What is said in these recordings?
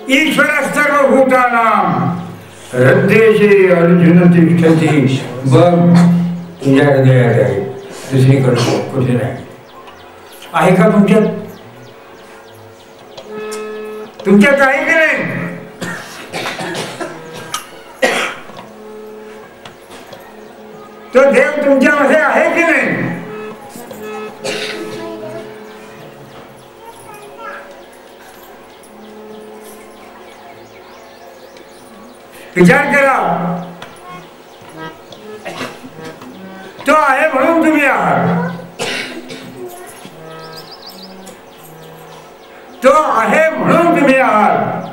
ईश्वर सर्वभूतानां हृदयेषु अर्जुन तिष्ठति. बघ तुझ्या हृदयात आहे, दुसरीकडे कुठे नाही. आहे का तुमच्यात? तुमच्यात आहे की नाही? तो देव तुमच्यामध्ये आहे की नाही? विचार करा. तो आहे म्हणून तुम्ही आहात. तो आहे म्हणून तुम्ही आहात.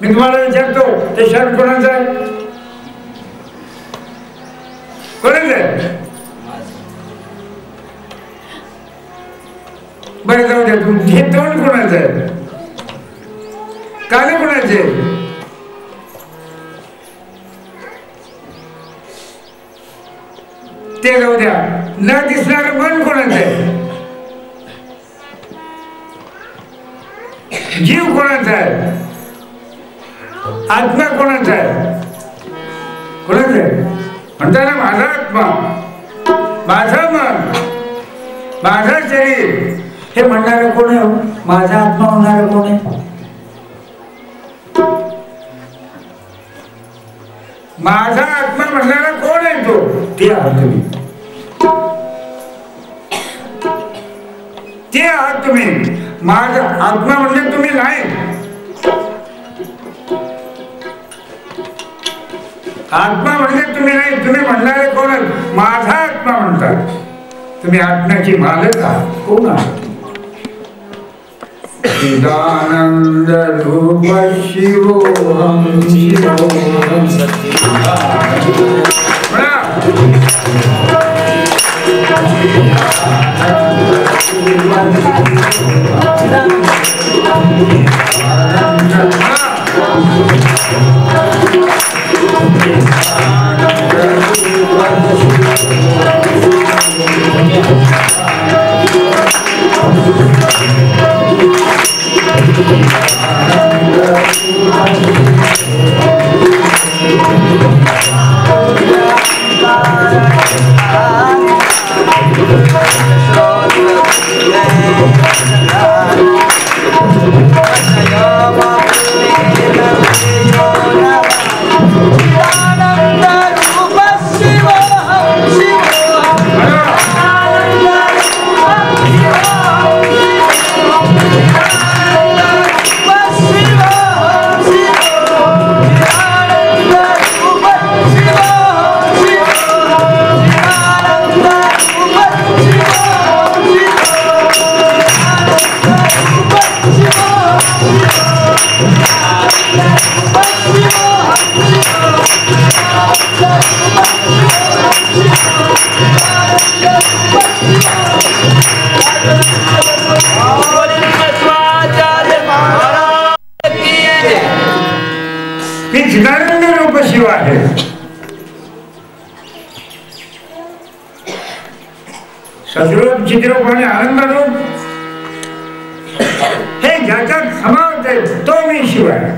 मी तुम्हाला विचारतो, ते शर्ट कोणाचं आहे? कोणाचं आहे? बरं जाऊ द्या. हे तोंड कोणाचं आहे? कान कोणाचे? ते जाऊ द्या. न दिसणारं मन कोणाचं आहे? जीव कोणाचा आहे? आत्मा कोणाचा आहे? कोणाचा आहे? म्हणता ना माझा आत्मा, माझं मन, माझं शरीर. हे म्हणणारं कोण आहे? माझा आत्मा होणारं कोण आहे? माझा आत्मा म्हणणारा कोण आहे? तो ते आहात तुम्ही. ते आहात तुम्ही. माझा आत्मा म्हणजे तुम्ही नाही. आत्मा म्हणजे तुम्ही नाही. तुम्ही म्हणणारे कोण आहेत? माझा आत्मा म्हणतात. तुम्ही आत्म्याची मालक आहात. कोण आहात? चिदानंद रूप शिवोहम शिवोहम सच्चिदानंद. चिदानंद रूप शिव आहे. सद्रूप, चिद्रूप आणि आनंदरूप हे ज्याच्यात समावत आहे तो मी शिव आहे.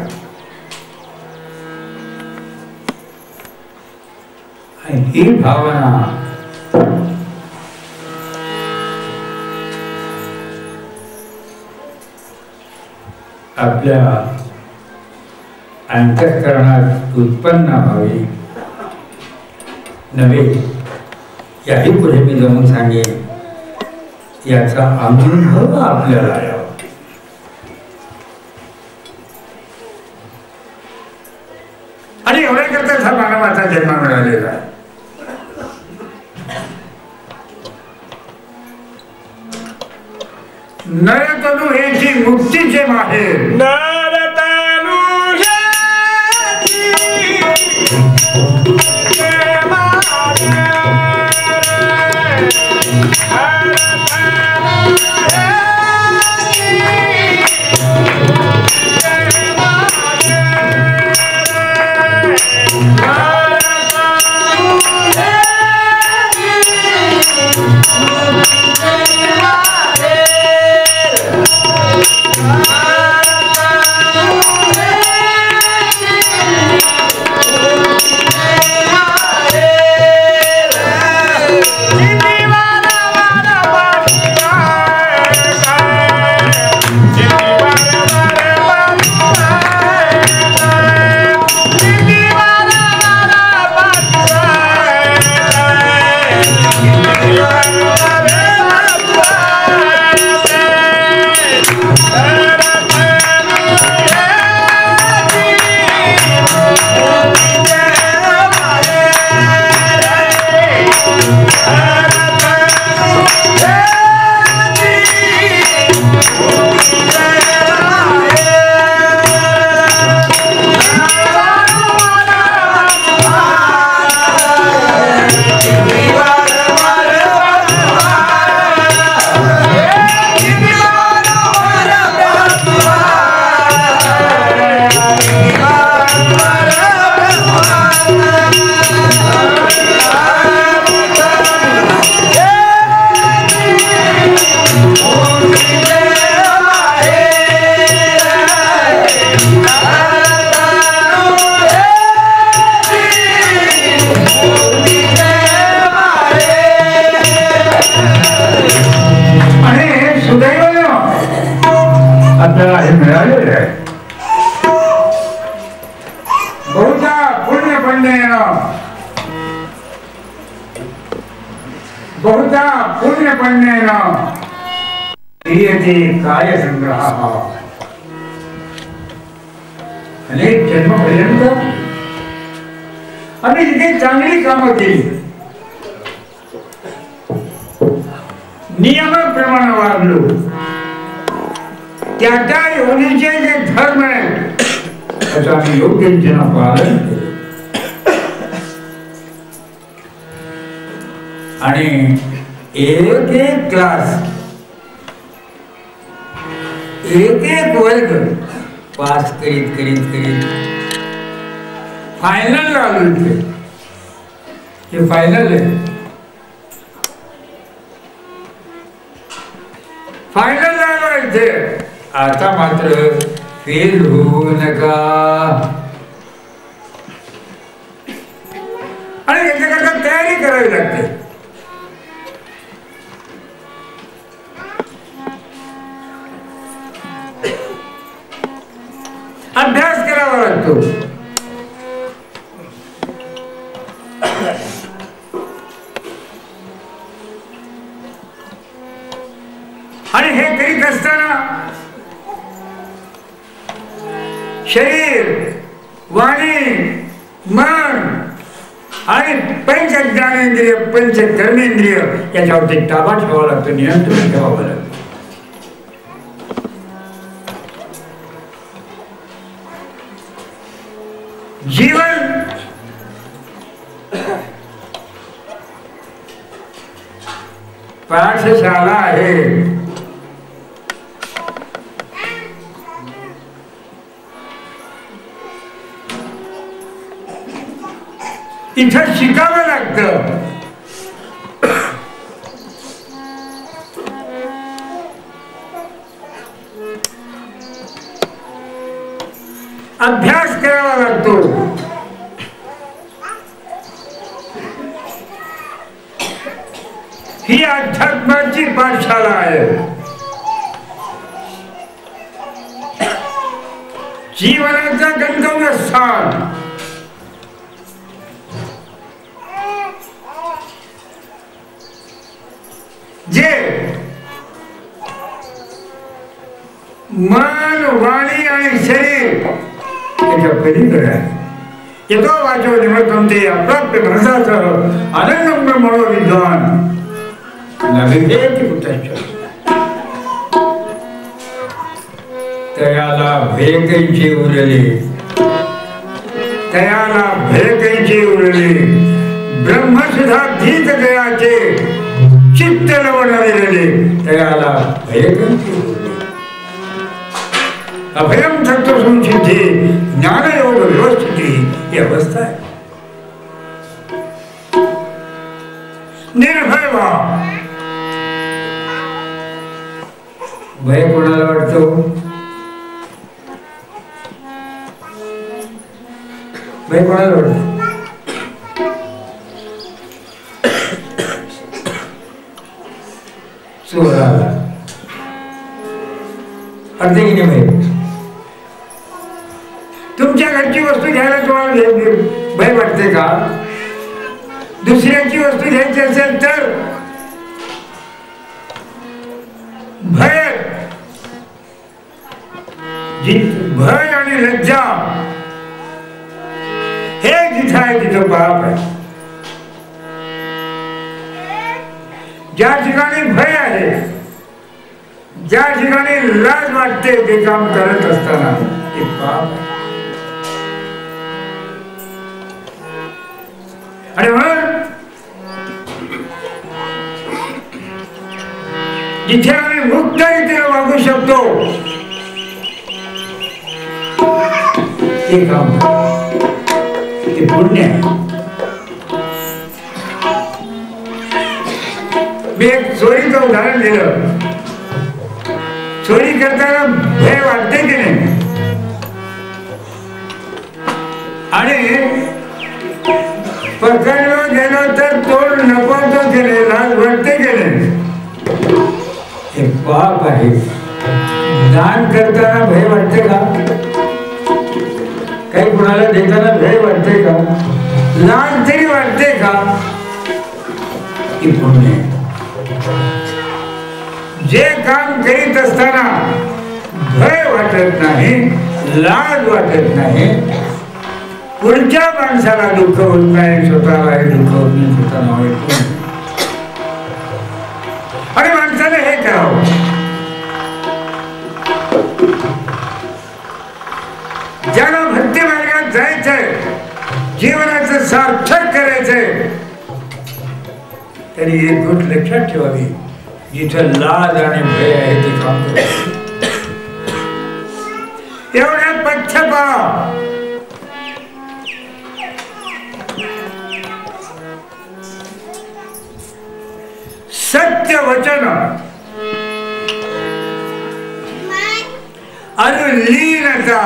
ही भावना आपल्या अंतःकरणात उत्पन्न व्हावी नव्हे. याही पुढे मी जाऊन सांगेन. याचा अनुभव आपल्याला यावा. आणि एवढ्याकरताच हा मानवाचा जन्म मिळालेला आहे. नरतनु हेची मुक्तीचे माहेर. माणसाला हे मिळालेलं आहे. बहुधा पुण्य पुण्येन बहुधा पुण्य पुण्येन क्रियते काय संग्रह. अनेक जन्मपर्यंत आम्ही जिथे चांगली कामं केली, नियमाप्रमाणे वागलो, त्या त्या योनीचे जे धर्म आहेत त्याचं आम्ही योग्य रीतीनं पालन केलं. आणि एक एक क्लास, एक एक वर्ग पास करीत करीत करीत फायनल आलो. इथे हे फायनल आहे. फायनल आलो इथे. आता मात्र फेल होऊ नका. आणि याच्याकरता तयारी करावी लागते. अभ्यास करावा लागतो. आणि हे करीत असताना शरीर, वाणी, मन आणि पंच ज्ञानेंद्रिय, पंच कर्मेंद्रिय याच्यावरती ताबा ठेवावा लागतो, नियंत्रण ठेवावं लागतं. जीवन पाठशाला आहे. इथं शिकावं लागतं. अभ्यास करावा लागतो. ही अध्यात्माची पाठशाला आहे. जीवनाचा गंतव्यस्थान. जे मन, वाणी आणि शरीर त्याच्या पलीकडे आहे. येतो वाचो निमित्तम ते अप्राप्य मनसासह आनंदम ब्रह्मणो विद्वान नविदेति कुतश्च. तयाला भेकैचे उरले, तयाला भेकैचे उरले, ब्रह्मसुधा धीत गयाचे चित्त लवणलेले, तयाला भेकैचे उरले. अभयम तत्व संसिद्धी ज्ञानयोग व्यवस्थिती ही अवस्था आहे. निर्भय व्हा. भय कोणाला वाटतो? भय कोणाला वाटतो? चोराला. अर्धे की नाही भय? तुमच्या घरची वस्तू घ्यायला तुम्हाला भय वाटते का? दुसऱ्याची वस्तू घ्यायची असेल तर भय. भय आणि लज्जा हे जिथं आहे तिथं पाप आहे. ज्या ठिकाणी भय आहे, ज्या ठिकाणी लाज वाटते ते काम करत असताना ते पाप आहे. आणि म्हणून जिथे आम्ही मुक्त रीतीने वागू शकतो ते काम, ते पुण्य आहे. मी एक चोरीचं उदाहरण दिलं. चोरी करताना भय वाटते की नाही? आणि पकडलो गेलो तर तोड नको केले, लाज वाटते की नाही? हे पाप आहे. दान करताना भय वाटते का? काही कुणाला देताना भय वाटते का? लाज तरी वाटते का? की पुण्य जे काम करीत असताना भय वाटत नाही, लाज वाटत नाही, पुढच्या माणसाला दुःख होत नाही, स्वतःला दुःख होत नाही, स्वतःला वाईट आणि माणसाने हे करावं. ज्याला भक्ती मार्गात जायचंय, जीवनाचं सार्थक करायचंय, तरी एक गोष्ट लक्षात ठेवावी, जिथं लाज आणि भय आहे ते काम करावं. एवढ्यात पक्षपात सत्य वचन अनुलीनता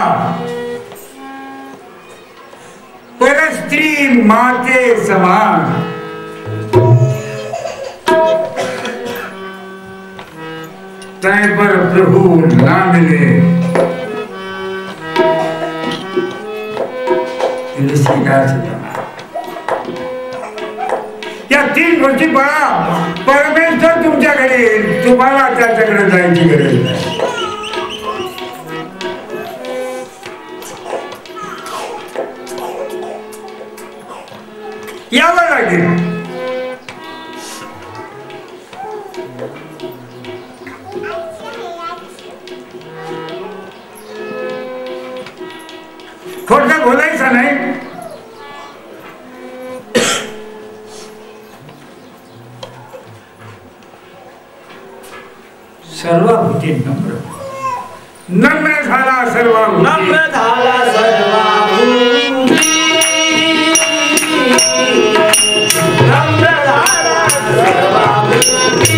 परस्त्री माते समान तय पर प्रभु ना मिले या तीन गोष्टी पहा. परमेश्वर तुमच्याकडे येईल, तुम्हाला त्याच्याकडे जायची गरज नाही. यावं लागेल. खोटं बोलायचं नाही. सर्वाभूती नम्र, नम्र झाला सर्वाभूती, नम्र झाला सर्वाभूती, नम्र झाला सर्वाभूती,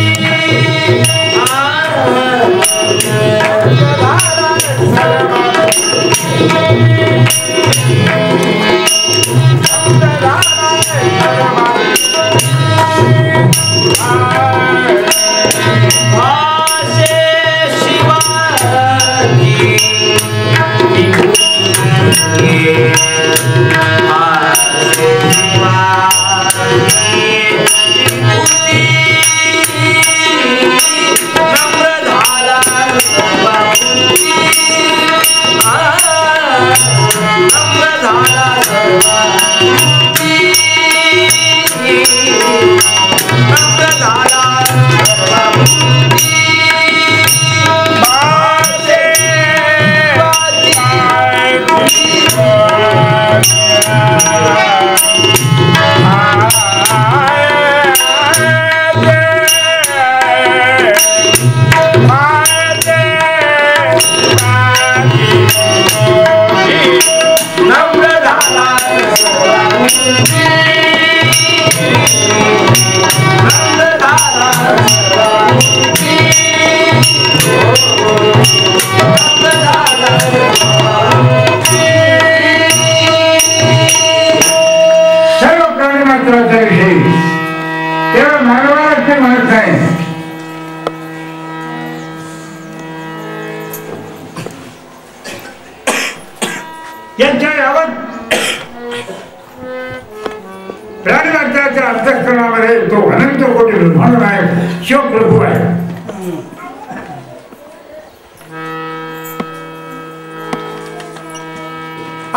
प्राणिमात्राच्या अंतःकरणामध्ये तो अनंत कोटी ब्रह्मांड आहे, शिवप्रभू आहे.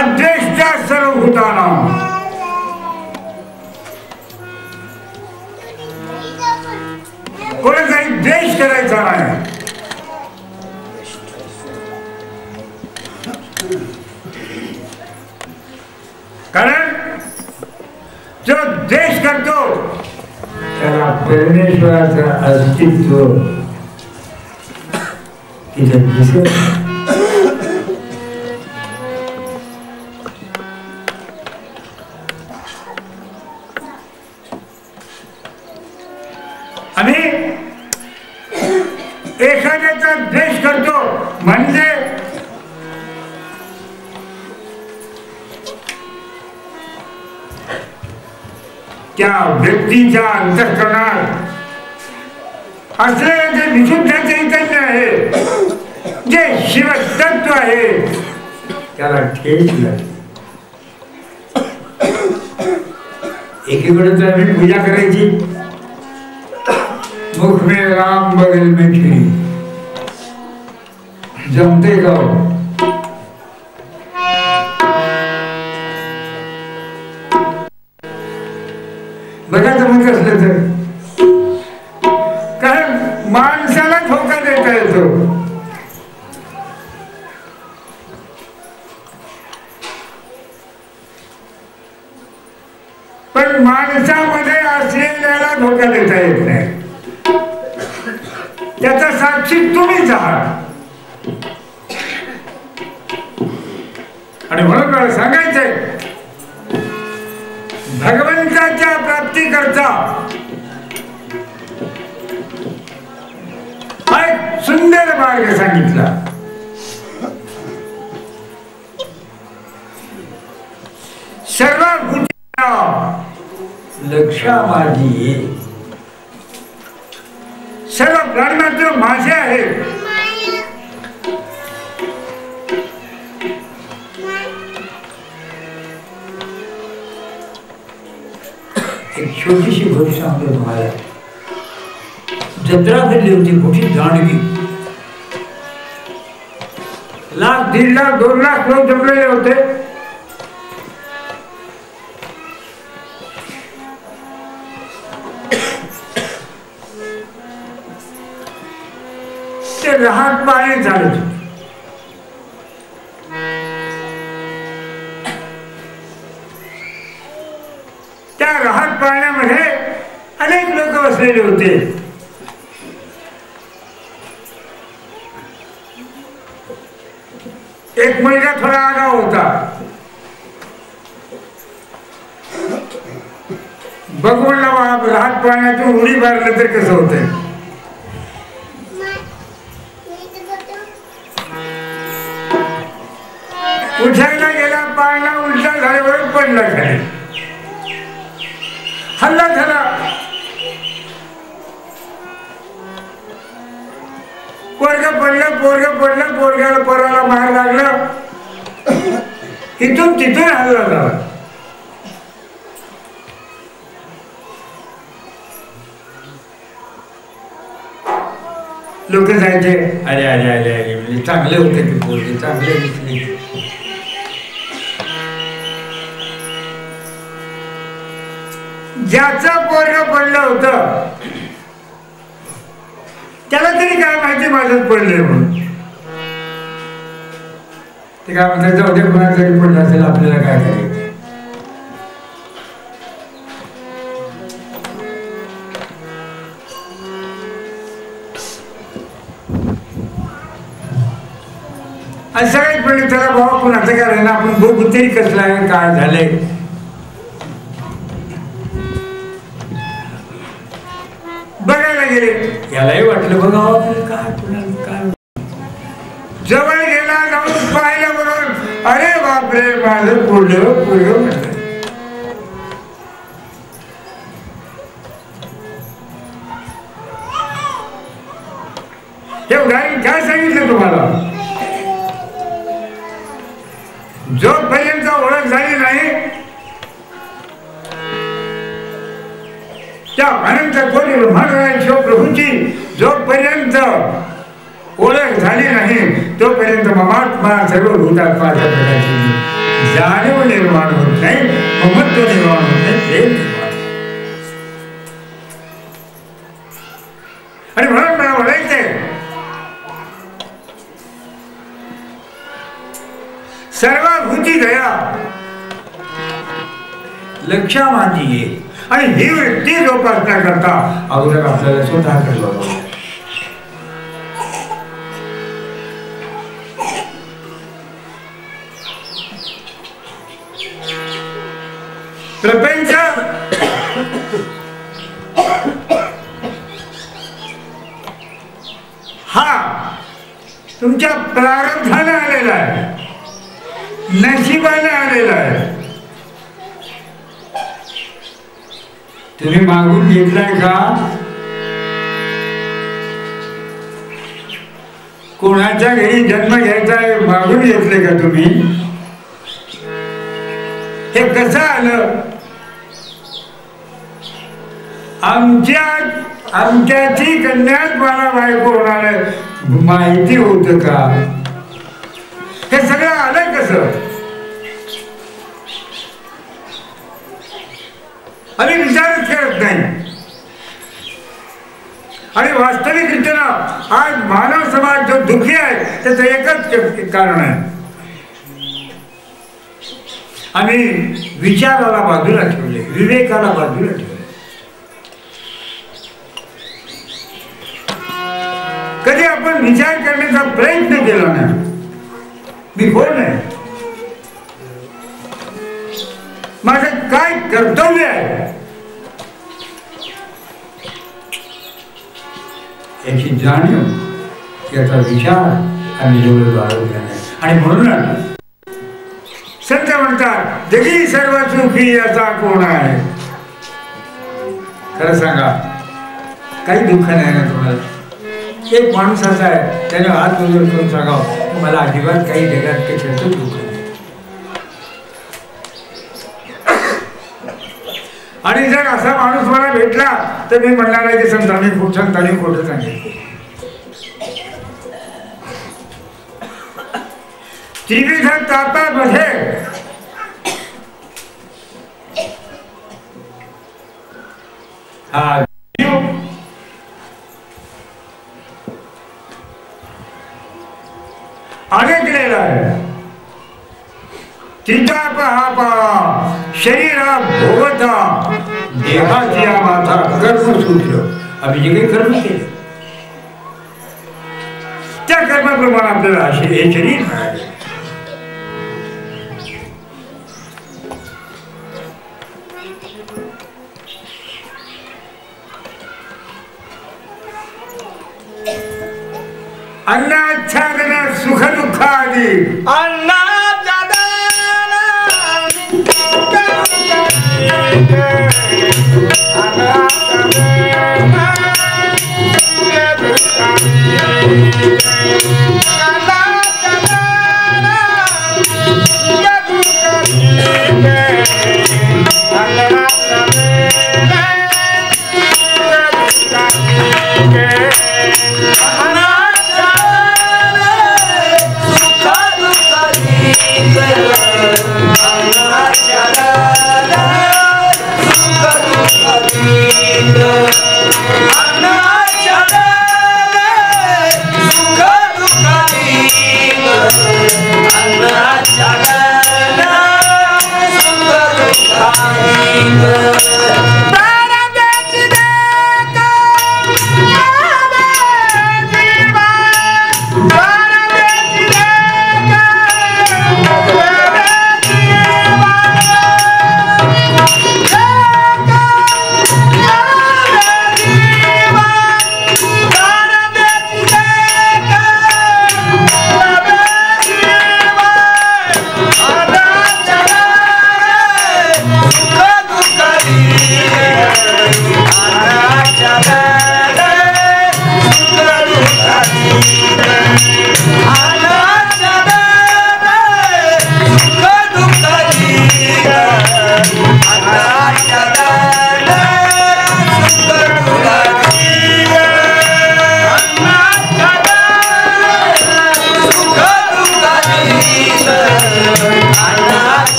अद्वेष्टा सर्वभूतानां, कोणाचाही द्वेष करायचा नाही. कारण जो द्वेष करतो त्याला परमेश्वराचं अस्तित्व तिथे दिसत. आणि एखाद्याचा द्वेष करतो म्हणजे त्या व्यक्तीच्या अंतःकरणात असलेलं जे विशुद्ध चैतन्य आहे, जे जो आहे त्याला ठेच लागते. एकीकडे तर आम्ही पूजा करायची, मुख में राम बगल में खिरी, जमते का बघा जमत असलं तर. कारण माणसाला धोका देता येतो. पण माणसामध्ये असलेल्याला धोका देता येत नाही. त्याचा साक्षी तुम्हीच आहात. आणि म्हणून मला सांगायचंय, भगवंताच्या प्राप्तीकरता हा एक सुंदर मार्ग सांगितला. सर्व लक्षा माझी, सर्व प्राण्यात माझे आहेत. एक छोटीशी गोष्ट सांगतो तुम्हाला. जत्रा भरली होती मोठी दांडगी. 1,00,000, 1,50,000, 2,00,000 लोक जमलेले होते. ते रहाट पाळणे चालत होते. त्या रहाट पाळण्यामध्ये अनेक लोक बसलेले होते. एक मुलगा थोडा आगाऊ होता. बघून रहाट पाळण्यातून उडी मारलं तर कसं होतंय. उठायला गेला, पाळणा उलटा झाल्यावर पडला खाली. हल्ला झाला. पोरग पडलं, पोरग्याला पोराला मार लागला. इथून तिथून हल्ला झाला. लोक जायचे, अरे अरे अरे अरे म्हणजे चांगले होते ते पोरगे, चांगले दिसले. ज्याचं पोरग पडलं होतं त्याला तरी काय माहिती माझंच पडलंय म्हणून. ते काय म्हणतात, जाऊ दे, कोणाला तरी पडलं असेल, आपल्याला काय करायचं. आणि सगळ्यात पडले त्याला, भावा कुणाचं काय ना, आपण बघू तरी कसलं आहे, काय झालंय. बघायला गेले, यालाही वाटलं बघा काय कुणाला काय. जवळ गेला, जाऊन पाहिलं बरोबर, अरे बापरे, माझं पोरगं म्हटलं. हे उदाहरण काय सांगितलं तुम्हाला. जोपर्यंत ओळख झाली नाही, त्या अनंत कोटी ब्रह्मांड शिवप्रभूंची जोपर्यंत ओळख झाली नाही, तोपर्यंत ममात्मा सर्व भूतात्माच्या प्रकारची जाणीव निर्माण होत नाही, ममत्व निर्माण होत नाही, प्रेम निर्माण. आणि म्हणून मला म्हणायचंय, सर्वभूती दया लक्षा माझी आहे. आणि ही वृत्ती जोपासना करता अगोदर आपल्याला स्वतःकडे बघावं. प्रपंच हा तुमच्या प्रारब्धाने आलेला आहे, नशिबाने आलेला आहे. तुम्ही मागून घेतलाय का? कोणाच्या घरी जन्म घ्यायचा मागून घेतले का तुम्ही? हे कसं आलं? आमच्याची कन्याच मला बायको होणार आहे माहिती होतं का? हे सगळं आलं कसं? आम्ही विचारच करत नाही. आणि वास्तविकरित्या आज मानव समाज जो दुःखी आहे त्याचं एकच कारण आहे, आम्ही विचाराला बाजूला ठेवले, विवेकाला बाजूला ठेवले. कधी आपण विचार करण्याचा प्रयत्न केला नाही. मी कोण आहे, माझं काय कर्तव्य आहे याची जाणीव, याचा विचार आम्ही जवळ बाळगला नाही. आणि म्हणून संत म्हणतात जगी सर्व सुखी याचा कोण आहे? खरं सांगा, काही दुःख नाही ना तुम्हाला? एक माणूस असा आहे त्याने हात जोडून करून सांगावं मला अजिबात काही जगात कशाचं दुःख नाही. आणि जर असा माणूस मला भेटला तर मी म्हणणार आहे की संतांनी खोटं सांगितलं. त्रिविध तापामध्ये हा अडकलेला आहे. चिंताप हा पा शरीरा भोवता देहाची माथा कर्मसूत्र. आम्ही जे काही कर्म केले त्या कर्माप्रमाणे आपल्याला हे शरीर मिळाले. अन्नाच्छादन सुख दुःखादी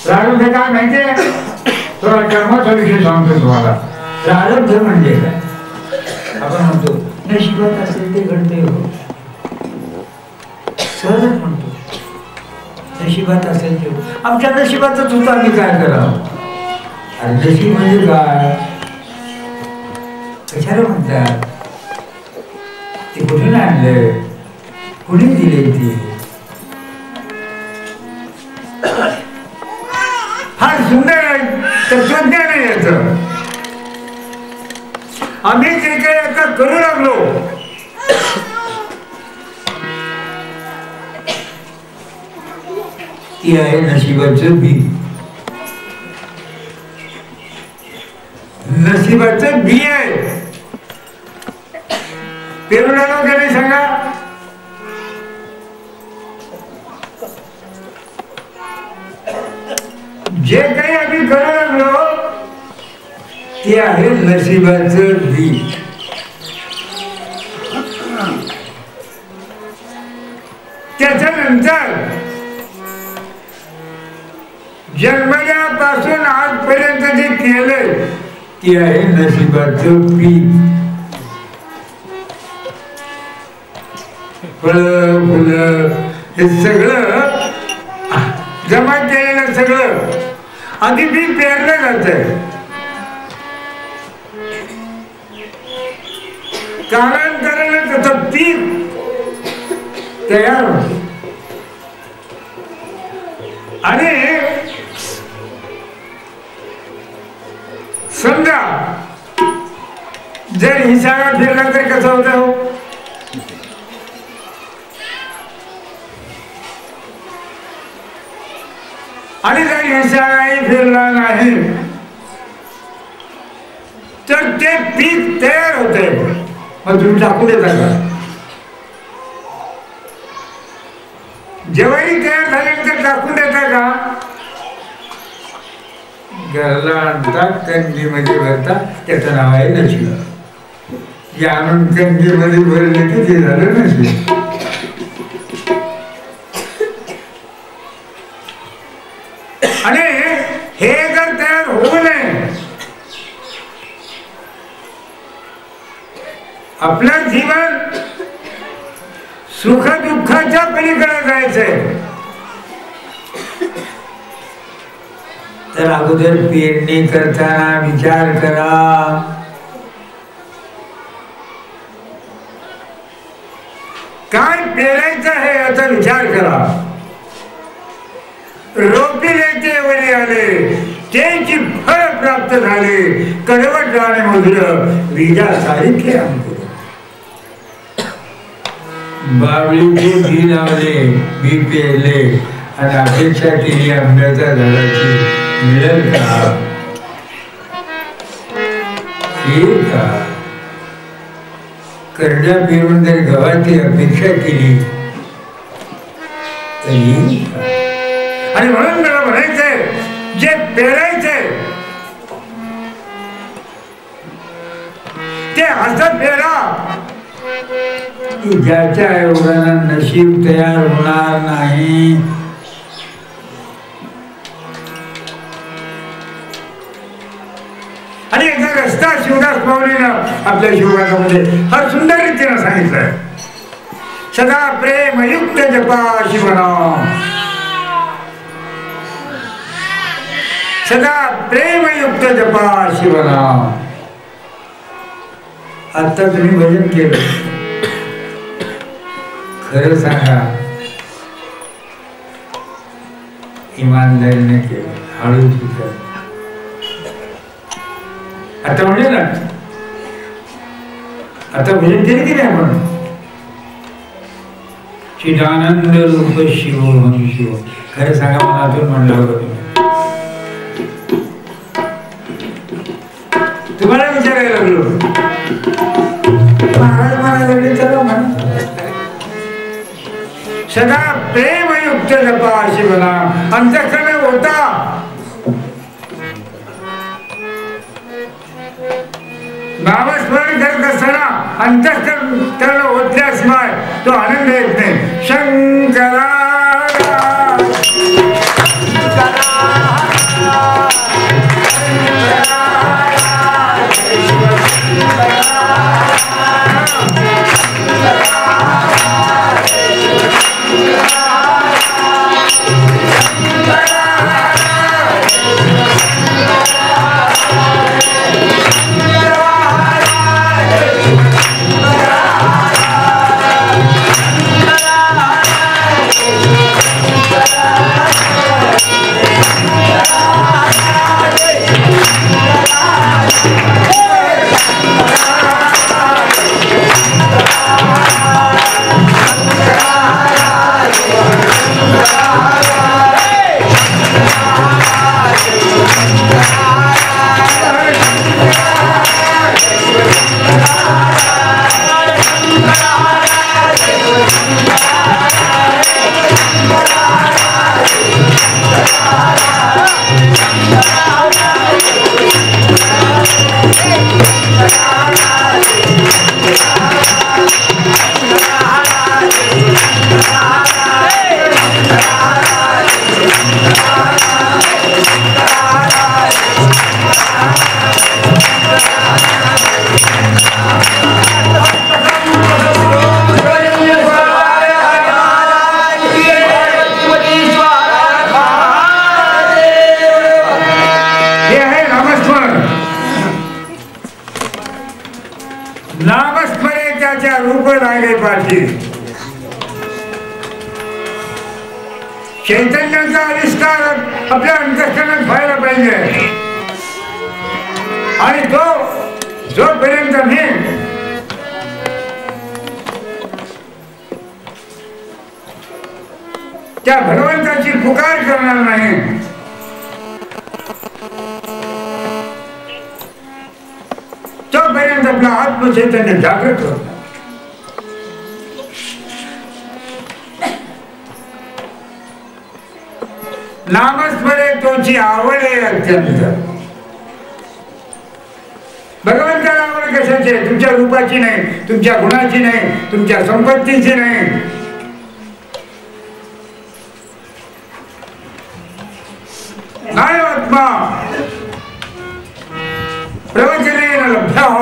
प्रारब्ध काय माहितीये? कर्माचा विषय सांगतो तुम्हाला. प्रारब्ध म्हणजे काय? आपण म्हणतो नशिबात असेल ते घडते हो, सहजच म्हणतो नशिबात असेल ते. आमच्या नशिबातच होतं, आम्ही काय करावं? अरे नशीब म्हणजे काय? कशाला म्हणतात? ते कुठून आणले, कुणी दिले? ती फार सुंदर आहे, तत्वज्ञान आहे याचं. आम्ही जे काही आता करू लागलो ती आहे नशिबाचं बी. नशिबाचं बी आहे. पेरून आलो का नाही सांगा. जे काही आम्ही करू लागलो ते आहे नशिबाचं बी. त्याच्यानंतर जन्मल्यापासून आजपर्यंत जे केलंय ते आहे नशिबाचं पीक. फळं फुलं हे सगळं जमा केलेलं सगळं आधी बी पेरलं जातंय. कालांतराने त्याचं पीक तयार होतं. आणि समजा जर हिसाबा फिरला तर कसं होतं हो. आणि जर हिसाबाही फिरला नाही तर ते पीक तयार होते. मग तुम्ही टाकू देता का. जेव्हाही तयार झाल्यानंतर टाकून देता का. घरला आणतात कंदीमध्ये भरतात. त्याचं नाव आहे नशिबा. जे आणून कंदीमध्ये भरले की ते झालं नशीब. आणि हे जर तयार होऊ नये आपलं जीवन सुख दुःखाच्या पलीकडे जायचंय तर अगोदर पेरणी करताना विचार करा. काय पेरायचं आहे याचा विचार करा. रोपिले वरी आले त्यांची फळ प्राप्त झाले. कडवट आणि मधुर विजा सारखे अंकुर. बावळीचे बी लावले बी पेरले आणि अपेक्षा केली आंब्याच्या झाडाची मिळेल का. करड्या पेरून जर गव्हाची अपेक्षा केली तरी. आणि म्हणून मला म्हणायचंय जे पेरायचंय ते असं पेरा की ज्याच्या योगानं नशीब तयार होणार नाही. आणि याचा रस्ता शिवदास माऊलीनं आपल्या शिवराजामध्ये फार सुंदर रीतीनं सांगितलंय. सदा प्रेमयुक्त जपा शिवनाम. सदा प्रेमयुक्त जपा शिवनाम. आता तुम्ही भजन केलं खरं सांगा इमानदारीने केलं हळूच विचार. आता म्हणजे ना आता भजन केले की नाही आपण. चिदानंद रूप शिव म्हणून शिव. खरं सांगा मनातून म्हणलं होतं तुम्हाला विचारायला लागलो. महाराज म्हणायला लागले चला म्हणा सदा प्रेमयुक्त जपा शिवनाम. अंतःकरण होता नामस्मरण करत असताना अंतःकरण ओतल्याशिवाय तो आनंद येत नाही. शंकरा पाठी चैतन्याचा आविष्कार आपल्या अंतःकरणात व्हायला पाहिजे आणि तो जोपर्यंत मी त्या भगवंताची पुकार करणार नाही तोपर्यंत आपला आत्मचैतन्य जागृत होत. नामस्मरे तोची आवड आहे अत्यंत. भगवंताला आवड कशाची आहे? तुमच्या रूपाची नाही, तुमच्या गुणाची नाही, तुमच्या संपत्तीची नाही. आत्मा प्रवचनेन लभ्यः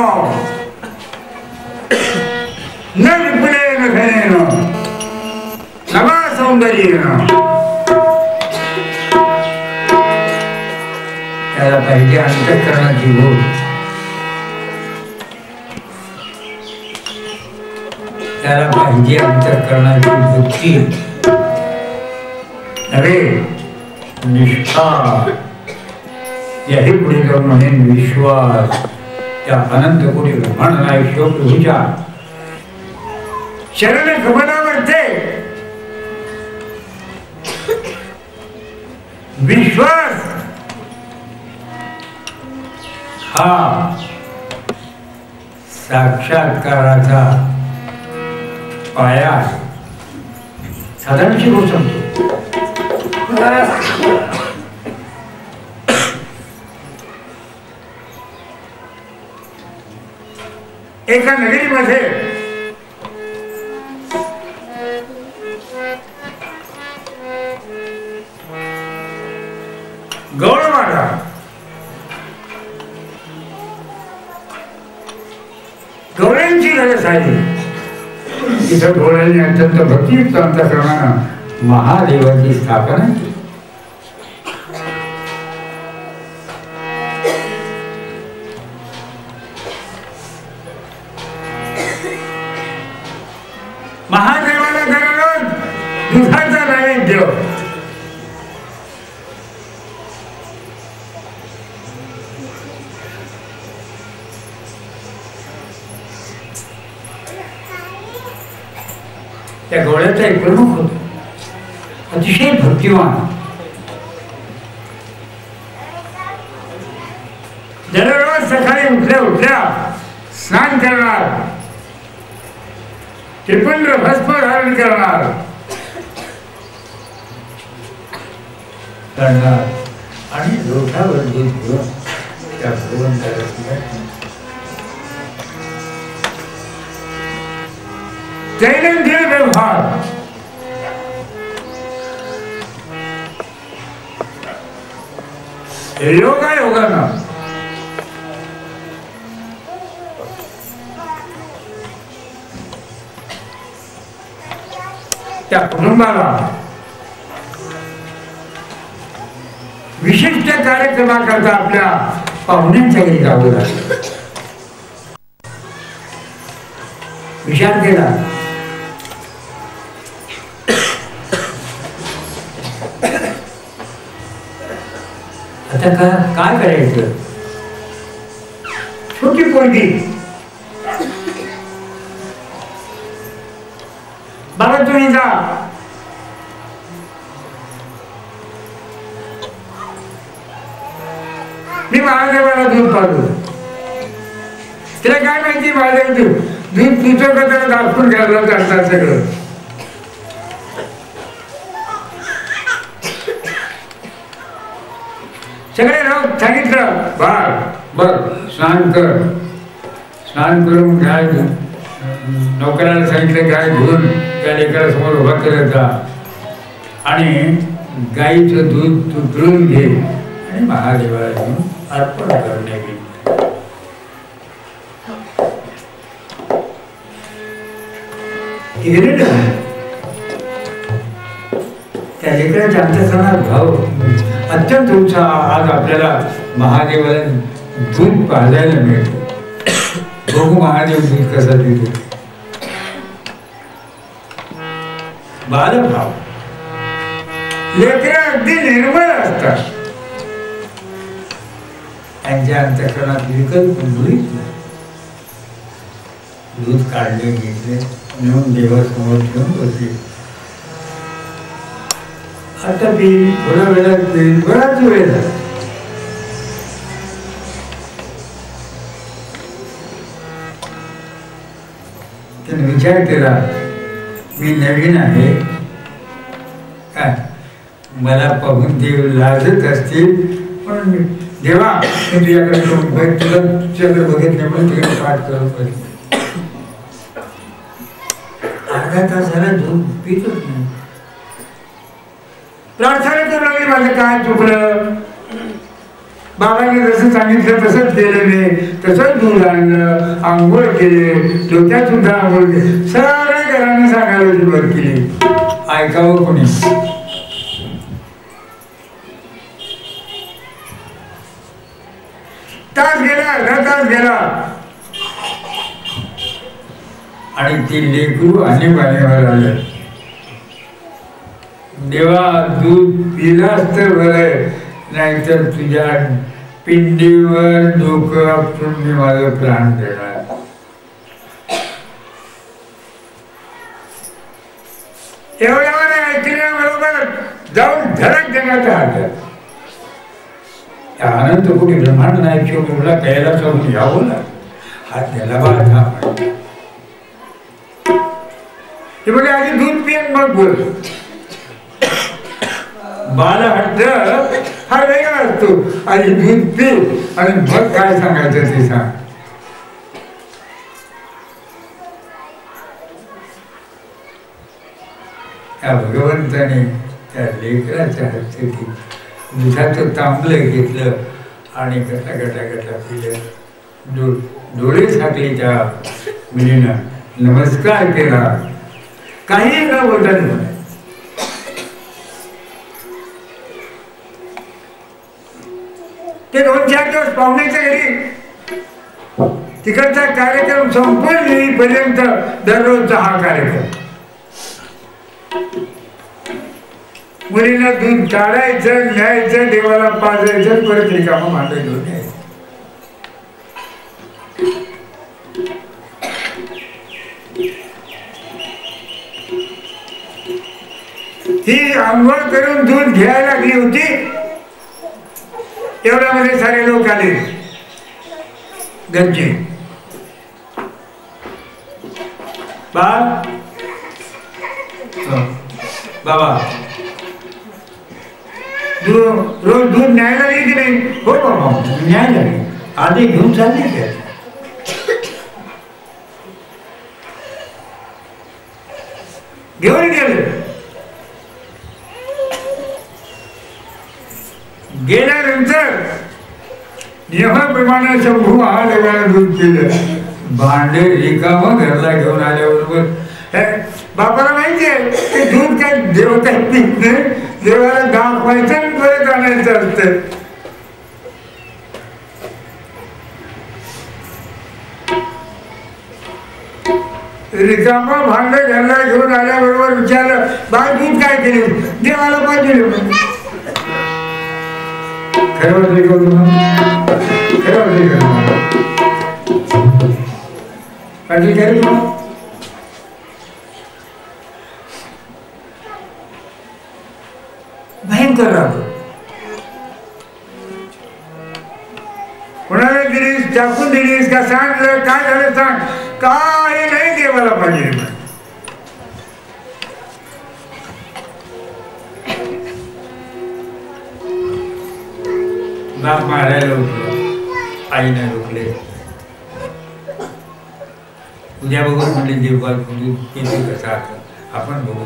न विपुलेन धनेन न वा सौंदर्येन. त्याला पाहिजे अंतःकरणाची भूक, त्याला पाहिजे अंतःकरणाची भक्ती नव्हे निष्ठा. याही पुढे जाऊन म्हणेन विश्वास. त्या अनंत कोटी ब्रह्मांड नायक शिवप्रभूच्या शरण कमलावरते विश्वास हा साक्षात्काराचा पाया साधारण शिकवू शकतो. एका नगरीमध्ये गौळवाडा गौळ्यांची गरज आहे. तिथं गौळ्यांनी अत्यंत भक्तियुक्त अंतःकरणानं महादेवाची स्थापना केली. महादेवाला दररोज दुधाचा नैवेद्य. त्या गवळ्याचा एक प्रमुख होता, अतिशय भक्तिवान. दररोज सकाळी उठल्या उठल्या स्नान करणार, त्रिपुंड भस्म धारण करणार आणि लोटावर दूध घेऊन त्या भगवंताला दैनंदिन व्यवहार. योगायोगानं त्या कुटुंबाला विशिष्ट कार्यक्रमाकरता आपल्या पाहुण्यांच्या घरी जावं लागलं. विचार केला, आता काय करायचं? छोटी पोरगी, बाबा तुम्ही जा. मी महादेवाला दूध पाडू. तिला काय माहिती महादेव दूध तुझं कथा दाखवून घ्यायला जातात सगळं. सगळे लोक सांगितलं बघ स्नान कर. स्नान करून घ्या, नोकराला सांगितलं गाय धुवून त्या लेकरा समोर उभा करत जा आणि गाईचं दूध तू पिळून घे आणि महादेवाला घेऊन अर्पण करण्या गेली. त्या लेकराच्या अंतःकरणात भाव अत्यंत उत्साह. आज आपल्याला महादेवाला दूध पाजायला मिळतो. बघू महादेव दूध कसा देतो. बालभाव. लेकरं अगदी निर्मळ असतात, त्यांच्या अंतःकरणात विकल्प मुळीच नाही. दूध काढले, घेतले, नेऊन देवासमोर ठेवून बसले. आता पिईल, थोड्या वेळात पिईल, बराच वेळ झाला. त्याने विचार केला, मी नवीन आहे काय, मला पाहून देव लाजत असतील, पण देवा मी तुझ्याकडे तुझ्याकडे बघितले म्हणून तिकडे पाठ करत बसले. अर्धा तास झाला दूध पितच नाही. प्रार्थना करू लागली, माझं काय चुकलं, बाबांनी जसं सांगितलं तसंच केलं, मी तसंच दूध आणलं, आंघोळ केले, डोक्यात सुद्धा आंघोळ केली, सगळ्या घरानं सांगायला सुरुवात केली. ऐकावं कोणी? तास गेला, अर्धा तास गेला आणि ती लेकरू आणीबाणीवर आलं. देवा दूध पिलास तर बरं, नाहीतर तुझ्या पिंडीवर डोकं आपटून मी माझं प्राण देणार. एवढ्यावर ऐकल्याबरोबर जाऊन धडक देण्याचा हात. अनंत कोटी ब्रह्मांड नाही मुला प्यायला जाऊन यावं ना, हात द्यायला बाधा. ते म्हणजे आधी दूध पियन मग बोल. बाल हट्ट हा वेगळा असतो, आधी दूध पी आणि मग काय सांगायचं ते सांग. त्या भगवंताने त्या लेकराच्या हातची दुधाचं तांबलं घेतलं आणि गटा गटा गटा पिलं. डोळे झाकले त्या मुलीनं, नमस्कार केला, काही न बोलता म्हणे. ते 2-4 दिवस पाहुण्याच्या घरी तिकडचा कार्यक्रम संपूर्ण येईपर्यंत दररोजचा हा कार्यक्रम. मुलीला दूध काढायचं, न्यायचं, देवाला पाजायचं, परत रिकामं भांडं घेऊन यायचं. ही आंघोळ करून दूध घ्यायला लागली होती, एवढ्यामध्ये सारे लोक आले. गंजी बाबा रोज दूध न्यायला गेली की नाही? हो बाबा न्यायला गेली. आधी घेऊन चालली का? घेऊन गेले. गेल्यानंतर नियमाप्रमाणे शंभू महादेवाला दूध केलं. भांडे रिकामं घरला घेऊन आल्याबरोबर बापाला माहितीये ते दूध काय देवता पीत नाही, देवाला दाखवायचं आणि परत आणायचं असतं. रिकामं भांड घरला घेऊन आल्याबरोबर विचारलं, बाय दूध काय केले? देवाला पाहिजे. खरं वाटलं का तुम्हाला? खरं वाटलं का तुम्हाला? भयंकर राहतो. कोणाला दिलीस, टाकून दिलीस का? सांगलं काय झालं सांग. काय नाही, देवाला पाहिजे. बाप मारायला उठलं, आईने रोखले. उद्या बघून म्हणजे देवबाल कसा आपण बघू.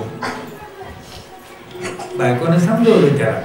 बायकोनं समजवलं त्याला,